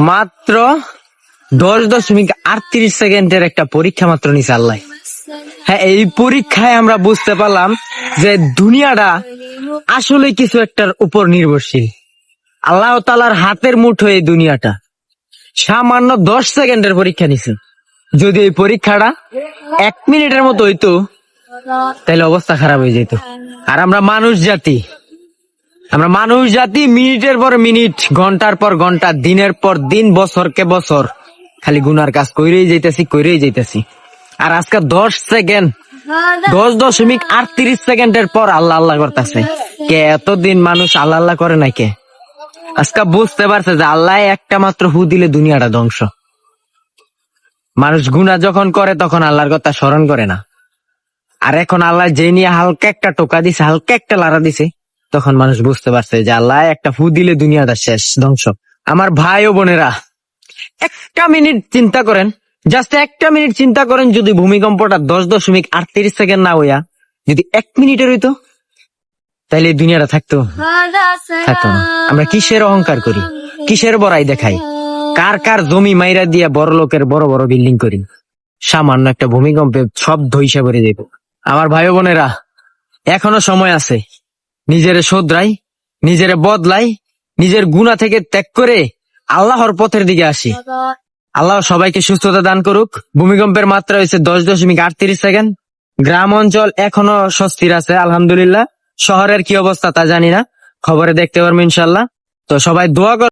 মাত্র 10.38 সেকেন্ডের একটা পরীক্ষা মাত্র নিছে আল্লাহ। হ্যাঁ, এই পরীক্ষায় আমরা বুঝতে পারলাম যে দুনিয়াটা আসলে কিছু একটার উপর নির্ভরশীল। আল্লাহ তাআলার হাতের মুঠোয় এই দুনিয়াটা। সামান্য 10 সেকেন্ডের পরীক্ষা নিছে। যদি এই পরীক্ষাটা 1 মিনিটের মতো হইতো তাহলে অবস্থা খারাপ হয়ে যেত। আর আমরা মানুষ জাতি মিনিটের পর মিনিট, ঘন্টার পর ঘন্টা, দিনের পর দিন, বছরকে বছর খালি গুনার কাজ কইরেই যাইতেছি। আর আজকে 10 সেকেন্ড, 10.38 সেকেন্ডের পর আল্লাহ আল্লাহ করতেছে। কে এতদিন মানুষ আল্লাহ আল্লাহ করে না কে? আজকে বুঝতে পারছে যে আল্লাহ একটা মাত্র হু দিলে দুনিয়াটা ধ্বংস। মানুষ গুনাহ যখন করে তখন আল্লাহর কথা স্মরণ করে না। আর এখন আল্লাহ যে নিয়ে হালকা একটা টোকা দিছে, হালকা একটা লাড়া দিছে, তখন মানুষ বুঝতে পারছে যে আল্লাহ একটা ফু দিলে দুনিয়াটা শেষ, ধ্বংস। আমার ভাই ও বোনেরা, একটা মিনিট চিন্তা করেন, জাস্ট একটা মিনিট চিন্তা করেন, যদি ভূমিকম্পটা 10.38 সেকেন্ড না হইয়া যদি 1 মিনিটের হইতো তাহলে এই দুনিয়াটা থাকতো না। আমরা কিসের অহংকার করি, কিসের বড়াই দেখাই, কার জমি মাইরা দিয়া বড় লোকের বড় বড় বিল্ডিং করি, সামান্য একটা ভূমিকম্পে সব ধইসা করে দেব। আমার ভাই বোনেরা, এখনো সময় আছে। নিজেরে শোধরাই, নিজেরে বদলাই, নিজের গুনাহ থেকে ত্যাগ করে আল্লাহর পথের দিকে আসি। আল্লাহ সবাইকে সুস্থতা দান করুক। ভূমিকম্পের মাত্রা হয়েছে 10.38 সেকেন্ড। গ্রাম অঞ্চল এখনো স্বস্তির আছে আলহামদুলিল্লাহ। শহরের কি অবস্থা তা জানি না, খবরে দেখতে পারবো ইনশাল্লাহ। তো সবাই দোয়া